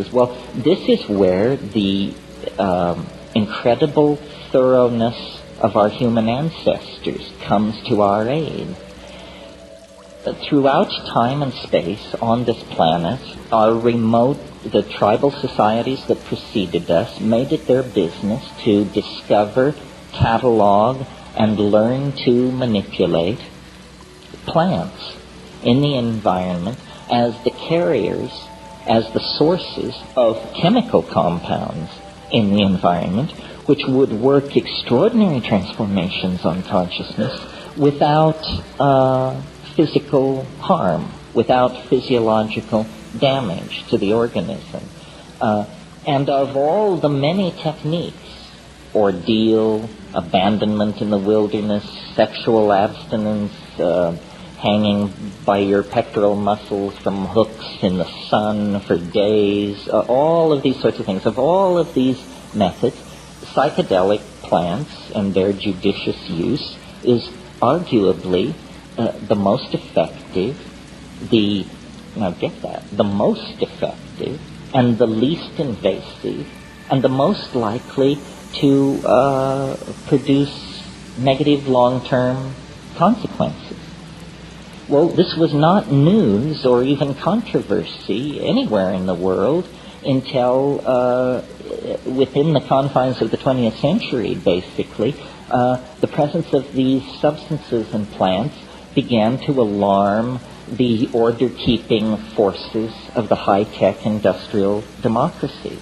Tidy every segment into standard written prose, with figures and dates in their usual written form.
Well, this is where the incredible thoroughness of our human ancestors comes to our aid. Throughout time and space on this planet, the tribal societies that preceded us made it their business to discover, catalog, and learn to manipulate plants in the environment as the carriers, as the sources of chemical compounds in the environment, which would work extraordinary transformations on consciousness without physical harm, without physiological damage to the organism. And of all the many techniques, ordeal, abandonment in the wilderness, sexual abstinence, hanging by your pectoral muscles from hooks in the sun for days, all of these sorts of things. Of all of these methods, psychedelic plants and their judicious use is arguably the most effective, the most effective and the least invasive and the most likely to produce negative long-term consequences. Well, this was not news or even controversy anywhere in the world until within the confines of the 20th century, basically. The presence of these substances in plants began to alarm the order-keeping forces of the high-tech industrial democracies.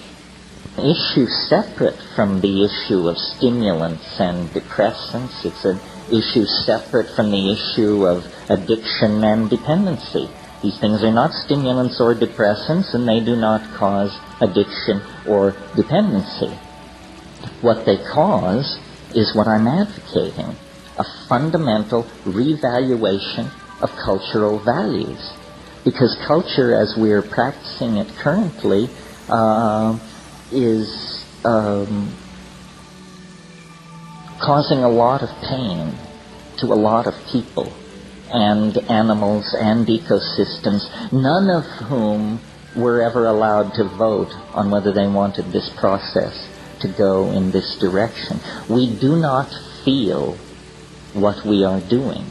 Issue separate from the issue of stimulants and depressants. It's an issue separate from the issue of addiction and dependency. These things are not stimulants or depressants, and they do not cause addiction or dependency. What they cause is what I'm advocating, a fundamental revaluation of cultural values. Because culture, as we're practicing it currently, is causing a lot of pain to a lot of people and animals and ecosystems, none of whom were ever allowed to vote on whether they wanted this process to go in this direction. We do not feel what we are doing.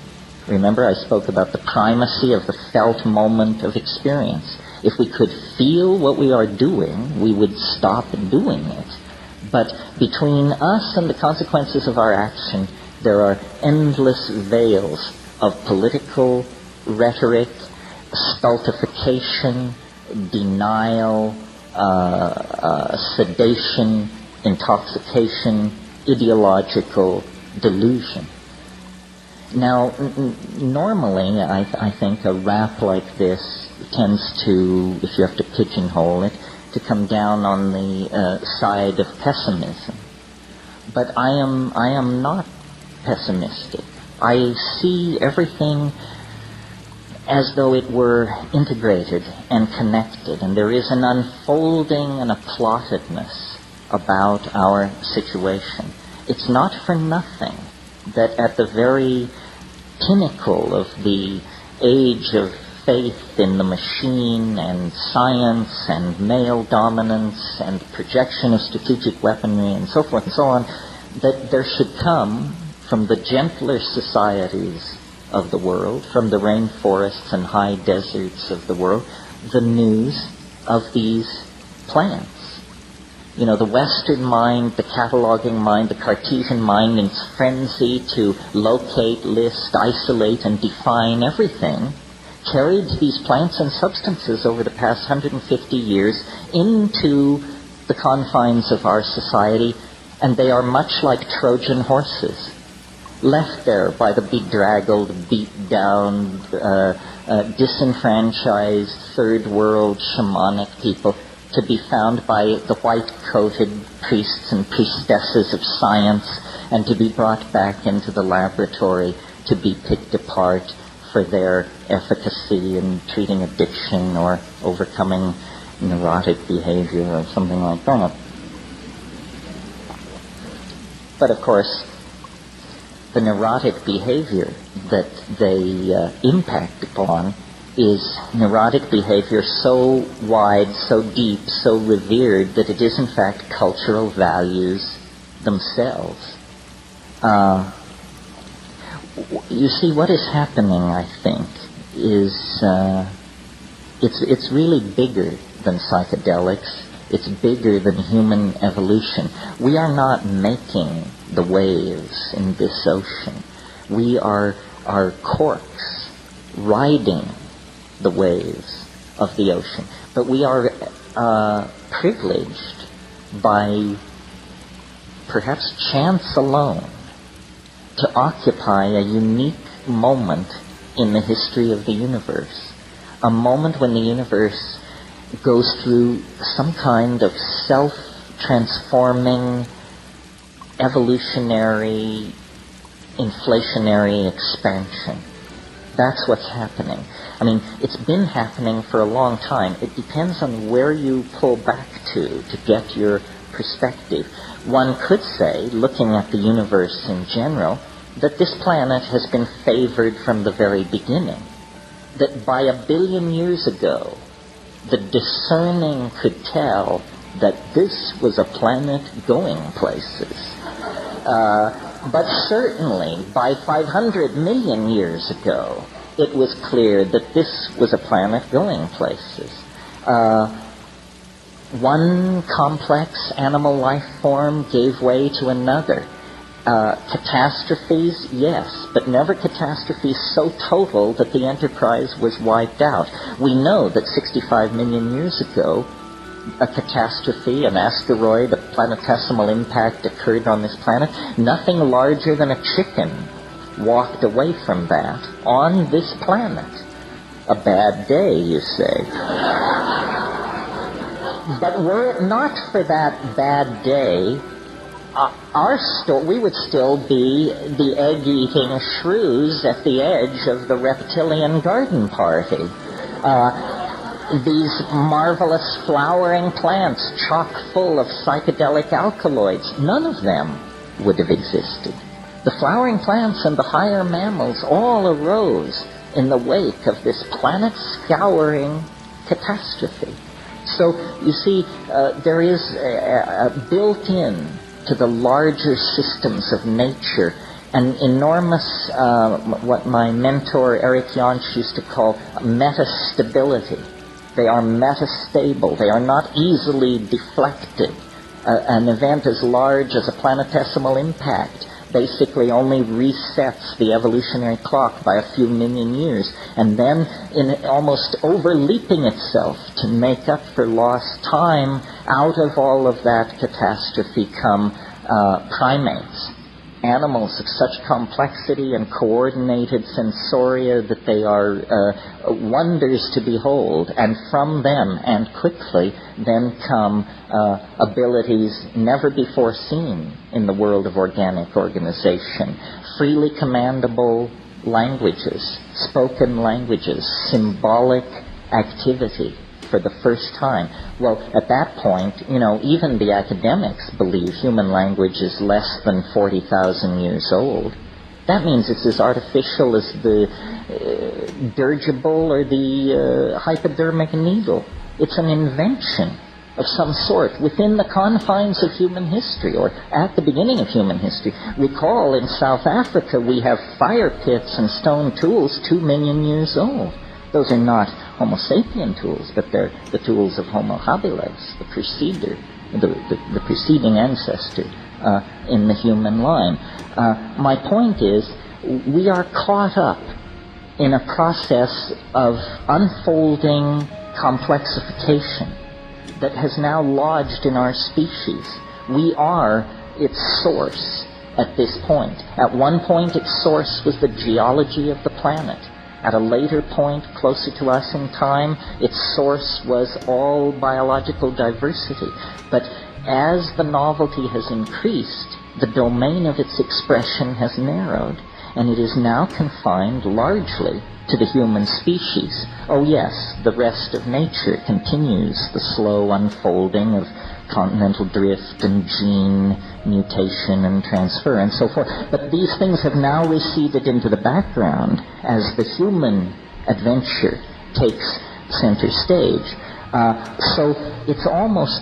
Remember, I spoke about the primacy of the felt moment of experience. If we could feel what we are doing, we would stop doing it. But between us and the consequences of our action, there are endless veils of political rhetoric, stultification, denial, sedation, intoxication, ideological delusion. Now, normally, I think a rap like this tends to, if you have to pigeonhole it, to come down on the side of pessimism. But I am not pessimistic. I see everything as though it were integrated and connected, and there is an unfolding and a plottedness about our situation. It's not for nothing that at the very pinnacle of the age of faith in the machine and science and male dominance and projection of strategic weaponry and so forth and so on, that there should come from the gentler societies of the world, from the rainforests and high deserts of the world, the news of these plants. You know, the Western mind, the cataloging mind, the Cartesian mind, in its frenzy to locate, list, isolate, and define everything, carried these plants and substances over the past 150 years into the confines of our society, and they are much like Trojan horses, left there by the bedraggled, beat-down, disenfranchised, third-world shamanic people, to be found by the white-coated priests and priestesses of science, and to be brought back into the laboratory to be picked apart for their efficacy in treating addiction or overcoming neurotic behavior or something like that. But of course, the neurotic behavior that they impact upon is neurotic behavior so wide, so deep, so revered that it is in fact cultural values themselves. You see, what is happening, I think, is it's really bigger than psychedelics. It's bigger than human evolution. We are not making the waves in this ocean. We are corks riding the waves of the ocean. But we are privileged by perhaps chance alone to occupy a unique moment in the history of the universe. A moment when the universe goes through some kind of self-transforming, evolutionary, inflationary expansion. That's what's happening. I mean, it's been happening for a long time. It depends on where you pull back to get your perspective. One could say, looking at the universe in general, that this planet has been favored from the very beginning. That by 1 billion years ago, the discerning could tell that this was a planet going places. But certainly, by 500 million years ago, it was clear that this was a planet going places. One complex animal life form gave way to another. Catastrophes, yes, but never catastrophes so total that the Enterprise was wiped out. We know that 65 million years ago, a catastrophe, an asteroid, a planetesimal impact occurred on this planet. Nothing larger than a chicken walked away from that on this planet. A bad day, you say. But were it not for that bad day, we would still be the egg-eating shrews at the edge of the reptilian garden party. These marvelous flowering plants chock full of psychedelic alkaloids, none of them would have existed. The flowering plants and the higher mammals all arose in the wake of this planet-scouring catastrophe. So, you see, there is built-in to the larger systems of nature an enormous, what my mentor Eric Jansch used to call metastability. They are metastable. They are not easily deflected. An event as large as a planetesimal impact basically only resets the evolutionary clock by a few million years, and then in almost overleaping itself to make up for lost time, out of all of that catastrophe come primates. Animals of such complexity and coordinated sensoria that they are wonders to behold, and from them, and quickly, then come abilities never before seen in the world of organic organization. Freely commandable languages, spoken languages, symbolic activity for the first time. Well, at that point, even the academics believe human language is less than 40,000 years old. That means it's as artificial as the dirigible or the hypodermic needle. It's an invention of some sort within the confines of human history, or at the beginning of human history. Recall, in South Africa, we have fire pits and stone tools 2 million years old. Those are not Homo sapien tools, but they're the tools of Homo habilis, the preceding ancestor in the human line. My point is, we are caught up in a process of unfolding complexification that has now lodged in our species. We are its source at this point. At one point, its source was the geology of the planet. At a later point, closer to us in time, its source was all biological diversity. But as the novelty has increased, the domain of its expression has narrowed, and it is now confined largely to the human species. Oh yes, the rest of nature continues the slow unfolding of continental drift and gene mutation and transfer and so forth. But these things have now receded into the background as the human adventure takes center stage. So it's almost